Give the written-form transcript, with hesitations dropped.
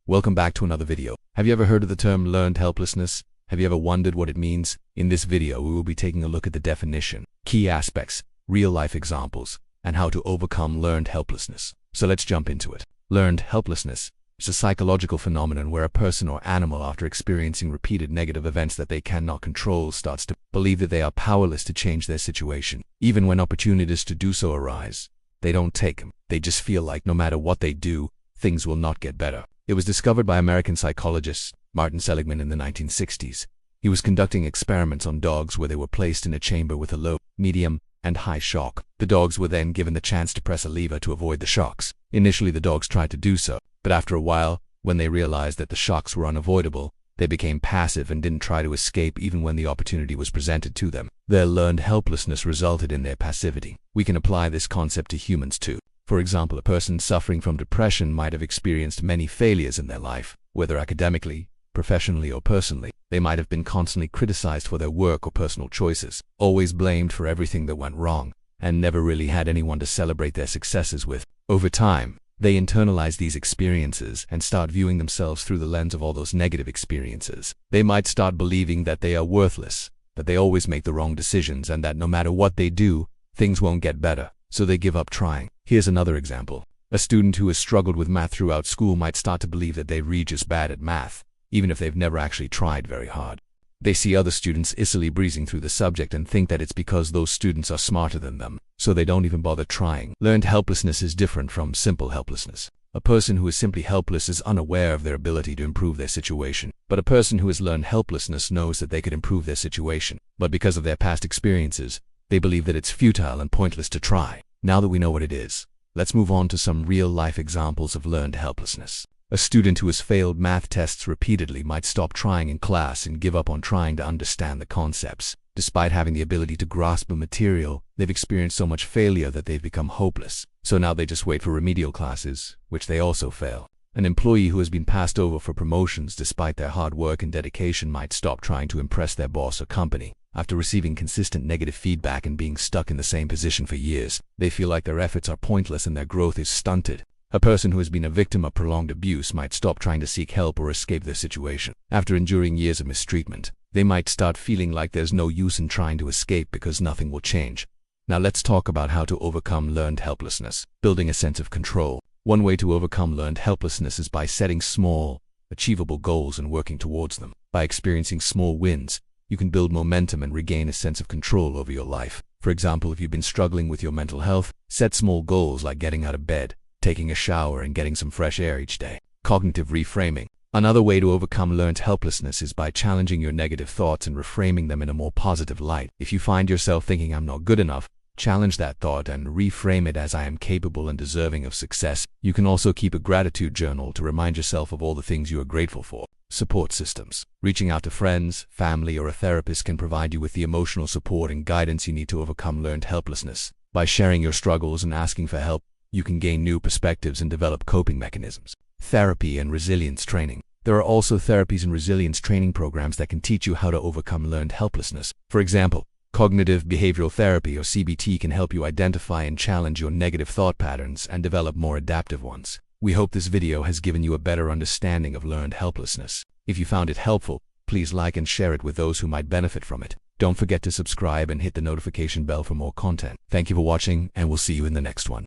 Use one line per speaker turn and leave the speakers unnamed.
Welcome back to another video. Have you ever heard of the term learned helplessness? Have you ever wondered what it means? In this video, we will be taking a look at the definition, key aspects, real-life examples, and how to overcome learned helplessness. So let's jump into it. Learned helplessness is a psychological phenomenon where a person or animal, after experiencing repeated negative events that they cannot control, starts to believe that they are powerless to change their situation. Even when opportunities to do so arise, they don't take them. They just feel like no matter what they do, things will not get better. It was discovered by American psychologist Martin Seligman in the 1960s. He was conducting experiments on dogs where they were placed in a chamber with a low, medium, and high shock. The dogs were then given the chance to press a lever to avoid the shocks. Initially, the dogs tried to do so, but after a while, when they realized that the shocks were unavoidable, they became passive and didn't try to escape even when the opportunity was presented to them. Their learned helplessness resulted in their passivity. We can apply this concept to humans too. For example, a person suffering from depression might have experienced many failures in their life, whether academically, professionally, or personally. They might have been constantly criticized for their work or personal choices, always blamed for everything that went wrong, and never really had anyone to celebrate their successes with. Over time, they internalize these experiences and start viewing themselves through the lens of all those negative experiences. They might start believing that they are worthless, that they always make the wrong decisions, and that no matter what they do, things won't get better, so they give up trying. Here's another example. A student who has struggled with math throughout school might start to believe that they're just bad at math, even if they've never actually tried very hard. They see other students easily breezing through the subject and think that it's because those students are smarter than them, so they don't even bother trying. Learned helplessness is different from simple helplessness. A person who is simply helpless is unaware of their ability to improve their situation. But a person who has learned helplessness knows that they could improve their situation, but because of their past experiences, they believe that it's futile and pointless to try. Now that we know what it is, let's move on to some real-life examples of learned helplessness. A student who has failed math tests repeatedly might stop trying in class and give up on trying to understand the concepts. Despite having the ability to grasp the material, they've experienced so much failure that they've become hopeless. So now they just wait for remedial classes, which they also fail. An employee who has been passed over for promotions despite their hard work and dedication might stop trying to impress their boss or company. After receiving consistent negative feedback and being stuck in the same position for years, they feel like their efforts are pointless and their growth is stunted. A person who has been a victim of prolonged abuse might stop trying to seek help or escape their situation. After enduring years of mistreatment, they might start feeling like there's no use in trying to escape because nothing will change. Now let's talk about how to overcome learned helplessness. Building a sense of control. One way to overcome learned helplessness is by setting small, achievable goals and working towards them. By experiencing small wins, you can build momentum and regain a sense of control over your life. For example, if you've been struggling with your mental health, set small goals like getting out of bed, taking a shower, and getting some fresh air each day. Cognitive reframing. Another way to overcome learned helplessness is by challenging your negative thoughts and reframing them in a more positive light. If you find yourself thinking "I'm not good enough," challenge that thought and reframe it as "I am capable and deserving of success." You can also keep a gratitude journal to remind yourself of all the things you are grateful for. Support systems. Reaching out to friends, family, or a therapist can provide you with the emotional support and guidance you need to overcome learned helplessness. By sharing your struggles and asking for help, you can gain new perspectives and develop coping mechanisms. Therapy and resilience training. There are also therapies and resilience training programs that can teach you how to overcome learned helplessness. For example, cognitive behavioral therapy or CBT can help you identify and challenge your negative thought patterns and develop more adaptive ones. We hope this video has given you a better understanding of learned helplessness. If you found it helpful, please like and share it with those who might benefit from it. Don't forget to subscribe and hit the notification bell for more content. Thank you for watching, and we'll see you in the next one.